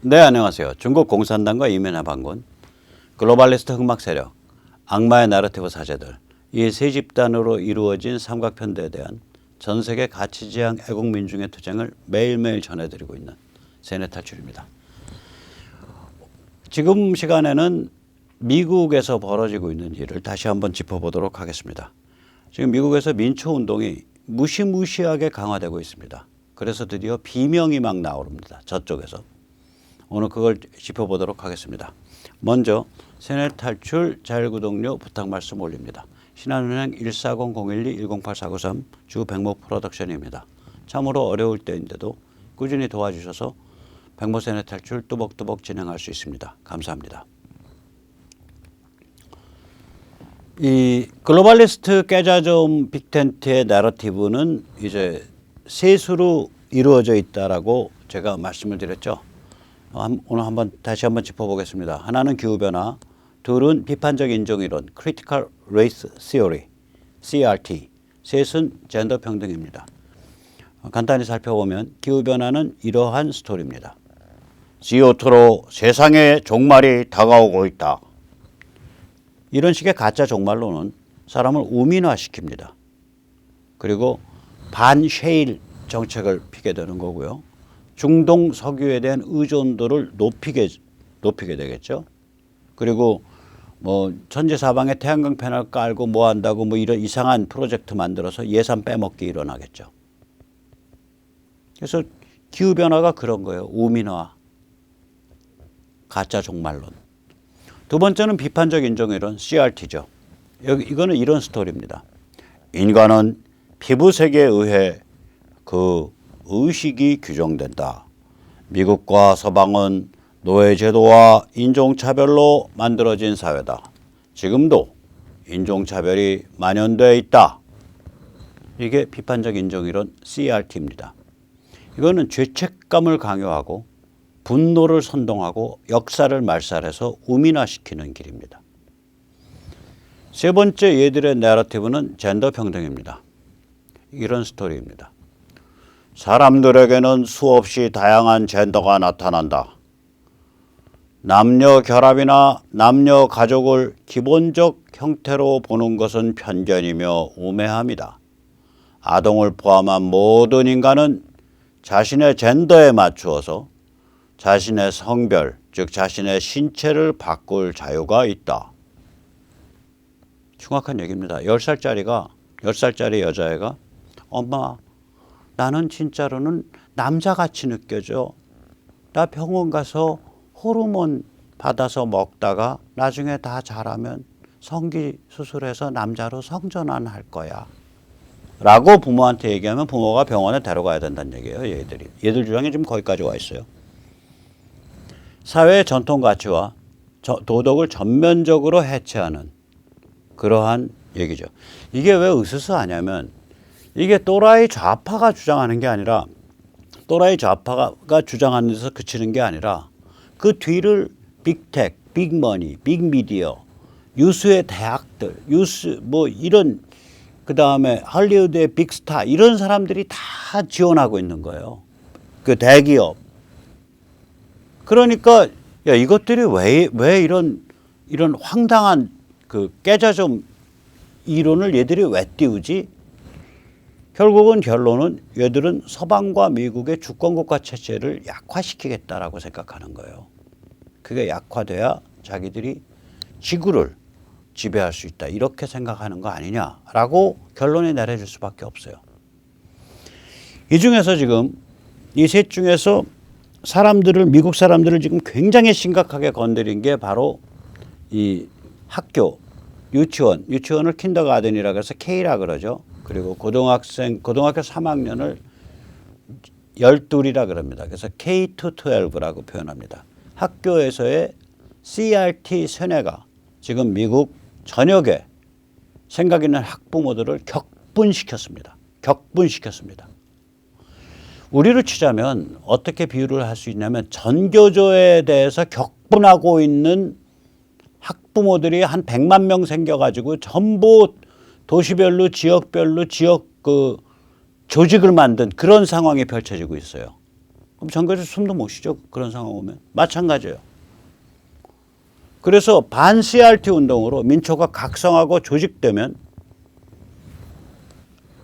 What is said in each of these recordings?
네, 안녕하세요. 중국 공산당과 이면의 반군, 글로벌리스트 흑막 세력, 악마의 나라티브 사제들, 이 세 집단으로 이루어진 삼각편대에 대한 전 세계 가치지향 애국민중의 투쟁을 매일매일 전해드리고 있는 세뇌탈출입니다. 지금 시간에는 미국에서 벌어지고 있는 일을 다시 한번 짚어보도록 하겠습니다. 지금 미국에서 민초운동이 무시무시하게 강화되고 있습니다. 그래서 드디어 비명이 막 나오릅니다. 저쪽에서. 오늘 그걸 짚어보도록 하겠습니다. 먼저 세뇌탈출 자율구독료 부탁 말씀 올립니다. 신한은행 140-012-108493 주 백모 프로덕션입니다. 참으로 어려울 때인데도 꾸준히 도와주셔서 백모 세뇌탈출 뚜벅뚜벅 진행할 수 있습니다. 감사합니다. 이 글로벌리스트 깨자좀 빅텐트의 내러티브는 이제 셋으로 이루어져 있다라고 제가 말씀을 드렸죠. 오늘 다시 한번 짚어보겠습니다. 하나는 기후변화, 둘은 비판적 인종이론, Critical Race Theory, CRT, 셋은 젠더 평등입니다. 간단히 살펴보면 기후변화는 이러한 스토리입니다. CO2로 세상의 종말이 다가오고 있다. 이런 식의 가짜 종말론은 사람을 우민화시킵니다. 그리고 반셰일 정책을 피게 되는 거고요. 중동 석유에 대한 의존도를 높이게 되겠죠. 그리고 뭐 천지사방에 태양광 패널 깔고 뭐 한다고 뭐 이런 이상한 프로젝트 만들어서 예산 빼먹기 일어나겠죠. 그래서 기후변화가 그런 거예요. 우민화, 가짜 종말론. 두 번째는 비판적 인종이론, CRT죠. 이거는 이런 스토리입니다. 인간은 피부색에 의해 그 의식이 규정된다. 미국과 서방은 노예제도와 인종차별로 만들어진 사회다. 지금도 인종차별이 만연되어 있다. 이게 비판적 인종이론 CRT입니다. 이거는 죄책감을 강요하고 분노를 선동하고 역사를 말살해서 우민화시키는 길입니다. 세 번째 얘들의 내러티브는 젠더 평등입니다. 이런 스토리입니다. 사람들에게는 수없이 다양한 젠더가 나타난다. 남녀 결합이나 남녀 가족을 기본적 형태로 보는 것은 편견이며 우매함이다. 아동을 포함한 모든 인간은 자신의 젠더에 맞추어서 자신의 성별, 즉 자신의 신체를 바꿀 자유가 있다. 흉악한 얘기입니다. 10살짜리 여자애가 엄마, 나는 진짜로는 남자같이 느껴져. 나 병원 가서 호르몬 받아서 먹다가 나중에 다 자라면 성기 수술해서 남자로 성전환할 거야. 라고 부모한테 얘기하면 부모가 병원에 데려가야 된다는 얘기예요. 얘들 주장이 지금 거기까지 와 있어요. 사회의 전통 가치와 도덕을 전면적으로 해체하는 그러한 얘기죠. 이게 왜 으스스하냐면 이게 또라이 좌파가 주장하는 게 아니라 또라이 좌파가 주장하는 데서 그치는 게 아니라 그 뒤를 빅텍, 빅머니, 빅미디어, 유수의 대학들, 뭐 이런 그 다음에 할리우드의 빅스타 이런 사람들이 다 지원하고 있는 거예요. 그 대기업. 그러니까 야 이것들이 왜 이런 황당한 그 깨자좀 이론을 얘들이 왜 띄우지? 결국은 결론은 얘들은 서방과 미국의 주권국가 체제를 약화시키겠다라고 생각하는 거예요. 그게 약화돼야 자기들이 지구를 지배할 수 있다. 이렇게 생각하는 거 아니냐라고 결론이 내려질 수밖에 없어요. 이 중에서 지금 이 셋 중에서 미국 사람들을 지금 굉장히 심각하게 건드린 게 바로 이 학교, 유치원을 킨더가든이라고 해서 K라 그러죠. 그리고 고등학교 3학년을 12이라 그럽니다. 그래서 K-12라고 표현합니다. 학교에서의 CRT 세뇌가 지금 미국 전역에 생각 있는 학부모들을 격분시켰습니다. 우리로 치자면 어떻게 비유를 할 수 있냐면 전교조에 대해서 격분하고 있는 학부모들이 한 100만 명 생겨가지고 전부 도시별로 지역 조직을 만든 그런 상황이 펼쳐지고 있어요. 그럼 전교조 숨도 못 쉬죠. 그런 상황 오면. 마찬가지예요. 그래서 반 CRT 운동으로 민초가 각성하고 조직되면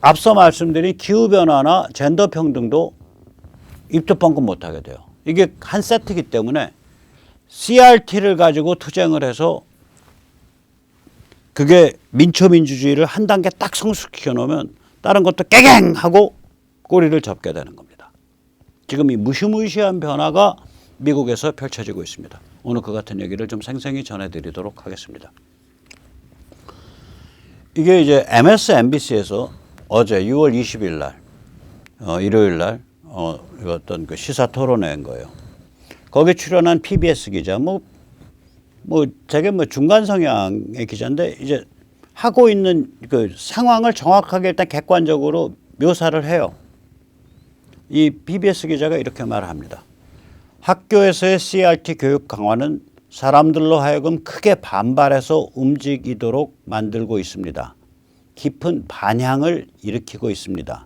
앞서 말씀드린 기후변화나 젠더 평등도 입도 뻥긋 못하게 돼요. 이게 한 세트이기 때문에 CRT를 가지고 투쟁을 해서 그게 민초민주주의를 한 단계 딱 성숙시켜 놓으면 다른 것도 깨갱 하고 꼬리를 접게 되는 겁니다. 지금 이 무시무시한 변화가 미국에서 펼쳐지고 있습니다. 오늘 그 같은 얘기를 좀 생생히 전해드리도록 하겠습니다. 이게 이제 MSNBC에서 어제 6월 20일 날, 일요일 날, 어떤 그 시사 토론회인 거예요. 거기에 출연한 PBS 기자, 되게 중간 성향의 기자인데, 이제 하고 있는 그 상황을 정확하게 일단 객관적으로 묘사를 해요. 이 PBS 기자가 이렇게 말을 합니다. 학교에서의 CRT 교육 강화는 사람들로 하여금 크게 반발해서 움직이도록 만들고 있습니다. 깊은 반향을 일으키고 있습니다.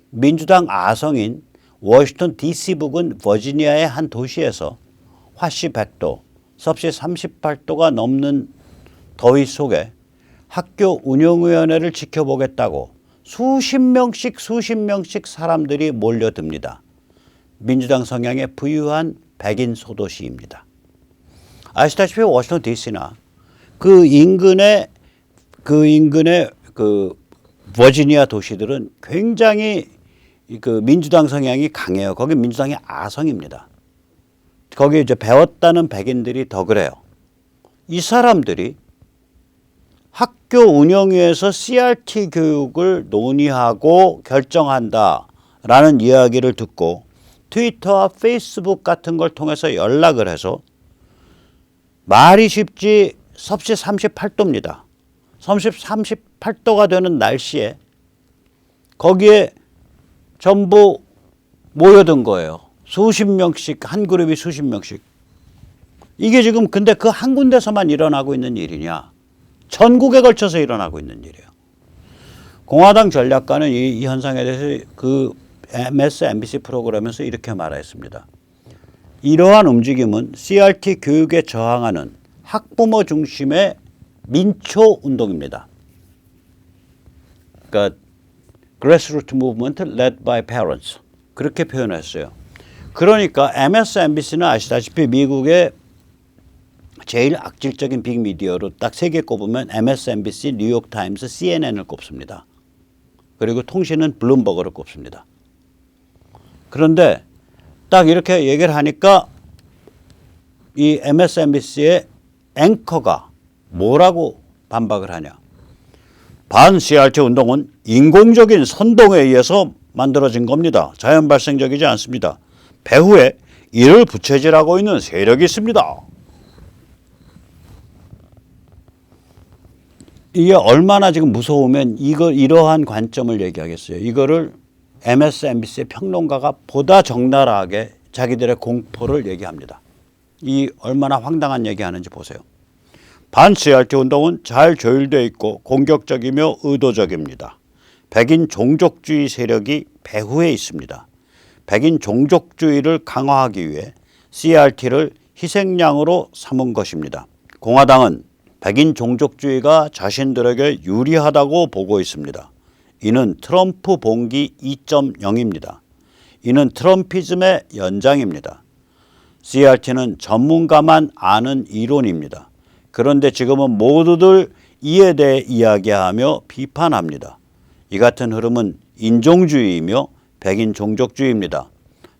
민주당 아성인 워싱턴 DC 부근 버지니아의 한 도시에서 화씨 100도, 섭씨 38도가 넘는 더위 속에 학교 운영위원회를 지켜보겠다고 수십 명씩 사람들이 몰려듭니다. 민주당 성향의 부유한 백인 소도시입니다. 아시다시피 워싱턴 DC나 그 인근의 그 버지니아 도시들은 굉장히 그 민주당 성향이 강해요. 거기 민주당이 아성입니다. 거기 이제 배웠다는 백인들이 더 그래요. 이 사람들이 학교 운영위에서 CRT 교육을 논의하고 결정한다라는 이야기를 듣고 트위터와 페이스북 같은 걸 통해서 연락을 해서 말이 쉽지 섭씨 38도입니다. 섭씨 38도가 되는 날씨에 거기에 전부 모여든 거예요. 수십 명씩, 한 그룹이 수십 명씩. 이게 지금 근데 그 한 군데서만 일어나고 있는 일이냐? 전국에 걸쳐서 일어나고 있는 일이에요. 공화당 전략가는 이 현상에 대해서 그 MSNBC 프로그램에서 이렇게 말했습니다. 이러한 움직임은 CRT 교육에 저항하는 학부모 중심의 민초 운동입니다. 그러니까 grassroots movement led by parents. 그렇게 표현했어요. 그러니까 MSNBC는 아시다시피 미국의 제일 악질적인 빅미디어로 딱 세 개 꼽으면 MSNBC, 뉴욕타임스, CNN을 꼽습니다. 그리고 통신은 블룸버그를 꼽습니다. 그런데 딱 이렇게 얘기를 하니까 이 MSNBC의 앵커가 뭐라고 반박을 하냐. 반 CRT 운동은 인공적인 선동에 의해서 만들어진 겁니다. 자연 발생적이지 않습니다. 배후에 이를 부채질하고 있는 세력이 있습니다. 이게 얼마나 지금 무서우면 이러한 관점을 얘기하겠어요. 이거를 MSNBC의 평론가가 보다 적나라하게 자기들의 공포를 얘기합니다. 이 얼마나 황당한 얘기하는지 보세요. 반 CRT 운동은 잘 조율되어 있고 공격적이며 의도적입니다. 백인 종족주의 세력이 배후에 있습니다. 백인 종족주의를 강화하기 위해 CRT를 희생양으로 삼은 것입니다. 공화당은 백인 종족주의가 자신들에게 유리하다고 보고 있습니다. 이는 트럼프 봉기 2.0입니다. 이는 트럼피즘의 연장입니다. CRT는 전문가만 아는 이론입니다. 그런데 지금은 모두들 이에 대해 이야기하며 비판합니다. 이 같은 흐름은 인종주의이며 백인 종족주의입니다.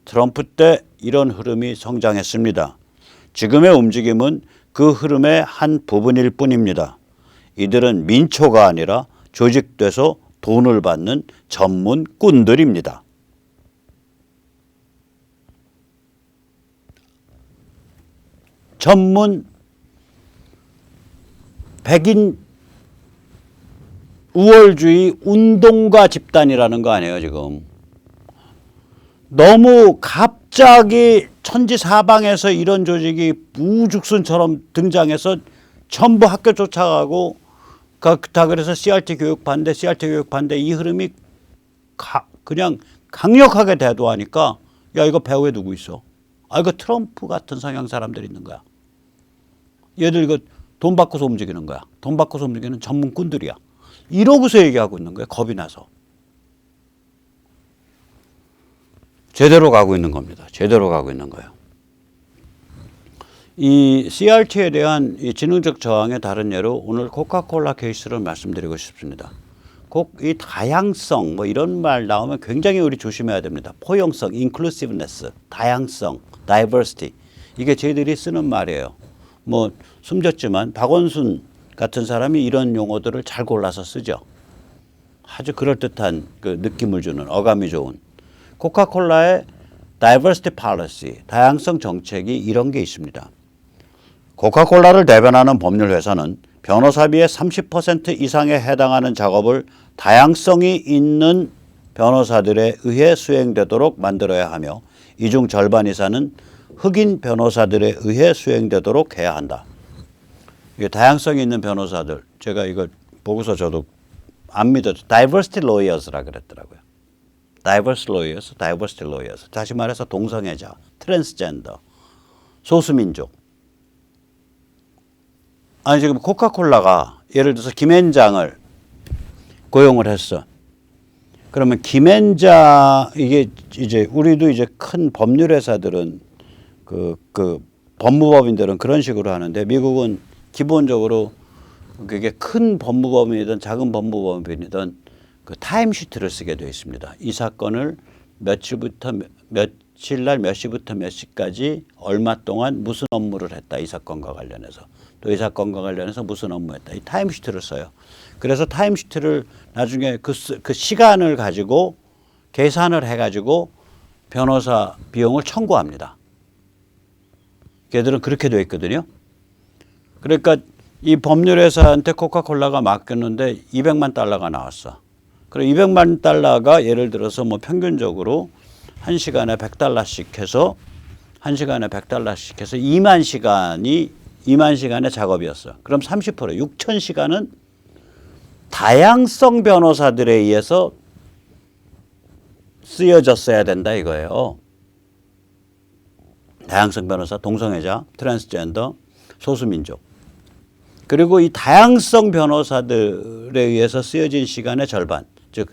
트럼프 때 이런 흐름이 성장했습니다. 지금의 움직임은 그 흐름의 한 부분일 뿐입니다. 이들은 민초가 아니라 조직돼서 돈을 받는 전문 꾼들입니다. 전문 백인 우월주의 운동가 집단이라는 거 아니에요, 지금. 너무 갑자기 천지사방에서 이런 조직이 우죽순처럼 등장해서 전부 학교 쫓아가고 다 그래서 CRT 교육 반대 이 흐름이 그냥 강력하게 대두하니까 야, 이거 배후에 누구 있어? 아, 이거 트럼프 같은 성향 사람들이 있는 거야. 얘들 이거 돈 받고서 움직이는 거야. 돈 받고서 움직이는 전문꾼들이야. 이러고서 얘기하고 있는 거야. 겁이 나서. 제대로 가고 있는 겁니다. 제대로 가고 있는 거예요. 이 CRT에 대한 이 지능적 저항의 다른 예로 오늘 코카콜라 케이스를 말씀드리고 싶습니다. 꼭 이 다양성 뭐 이런 말 나오면 굉장히 우리 조심해야 됩니다. 포용성, inclusiveness, 다양성, diversity. 이게 저희들이 쓰는 말이에요. 뭐 숨졌지만 박원순 같은 사람이 이런 용어들을 잘 골라서 쓰죠. 아주 그럴듯한 그 느낌을 주는 어감이 좋은. 코카콜라의 diversity policy, 다양성 정책이 이런 게 있습니다. 코카콜라를 대변하는 법률 회사는 변호사비의 30% 이상에 해당하는 작업을 다양성이 있는 변호사들에 의해 수행되도록 만들어야 하며 이 중 절반 이상은 흑인 변호사들에 의해 수행되도록 해야 한다. 이게 다양성이 있는 변호사들, 제가 이거 보고서 저도 안 믿어도 diversity lawyers라 그랬더라고요. diversity lawyers. 다시 말해서 동성애자, 트랜스젠더, 소수민족. 아니 지금 코카콜라가 예를 들어서 김앤장을 고용을 했어. 그러면 김앤장 이게 이제 우리도 이제 큰 법률 회사들은 그 법무법인들은 그런 식으로 하는데 미국은 기본적으로 그게 큰 법무법인이든 작은 법무법인이든 그 타임시트를 쓰게 되어 있습니다. 이 사건을 며칠부터 며칠 날 몇 시부터 몇 시까지 얼마 동안 무슨 업무를 했다. 이 사건과 관련해서. 또 이 사건과 관련해서 무슨 업무했다. 이 타임시트를 써요. 그래서 타임시트를 나중에 그 시간을 가지고 계산을 해가지고 변호사 비용을 청구합니다. 걔들은 그렇게 되어 있거든요. 그러니까 이 법률회사한테 코카콜라가 맡겼는데 200만 달러가 나왔어. 그럼 200만 달러가 예를 들어서 뭐 평균적으로 1시간에 100달러씩 해서 1시간에 100달러씩 해서 2만 시간의 작업이었어. 그럼 30% 6천 시간은 다양성 변호사들에 의해서 쓰여졌어야 된다 이거예요. 다양성 변호사, 동성애자, 트랜스젠더, 소수민족. 그리고 이 다양성 변호사들에 의해서 쓰여진 시간의 절반, 즉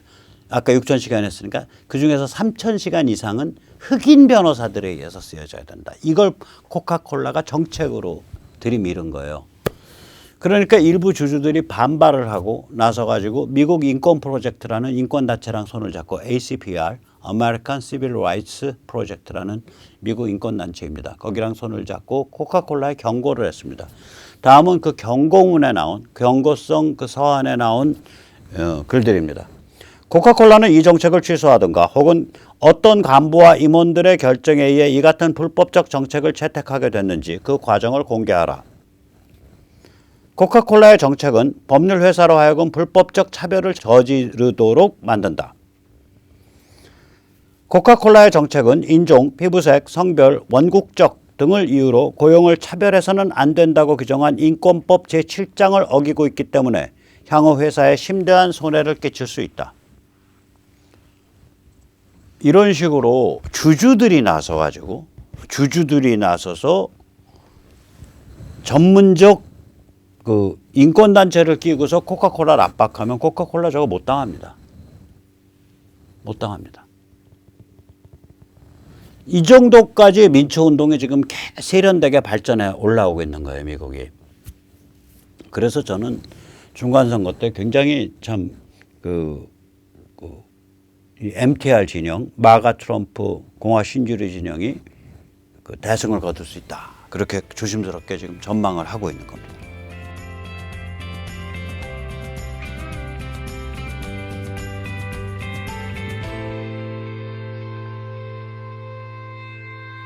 아까 6천 시간 했으니까 그중에서 3천 시간 이상은 흑인 변호사들에 의해서 쓰여져야 된다. 이걸 코카콜라가 정책으로 들이밀은 거예요. 그러니까 일부 주주들이 반발을 하고 나서가지고 미국 인권 프로젝트라는 인권단체랑 손을 잡고 ACPR, American Civil Rights Project라는 미국 인권단체입니다. 거기랑 손을 잡고 코카콜라에 경고를 했습니다. 다음은 그 경고문에 나온 경고성 그 서한에 나온 글들입니다. 코카콜라는 이 정책을 취소하든가 혹은 어떤 간부와 임원들의 결정에 의해 이 같은 불법적 정책을 채택하게 됐는지 그 과정을 공개하라. 코카콜라의 정책은 법률 회사로 하여금 불법적 차별을 저지르도록 만든다. 코카콜라의 정책은 인종, 피부색, 성별, 원국적 등을 이유로 고용을 차별해서는 안 된다고 규정한 인권법 제7장을 어기고 있기 때문에 향후 회사에 심대한 손해를 끼칠 수 있다. 이런 식으로 주주들이 나서서 전문적 그 인권단체를 끼고서 코카콜라를 압박하면 코카콜라 저거 못 당합니다. 못 당합니다. 이 정도까지 민초운동이 지금 세련되게 발전해 올라오고 있는 거예요, 미국이. 그래서 저는 중간선거 때 굉장히 참 이 MTR 진영, 마가 트럼프 공화 신주리 진영이 그 대승을 거둘 수 있다. 그렇게 조심스럽게 지금 전망을 하고 있는 겁니다.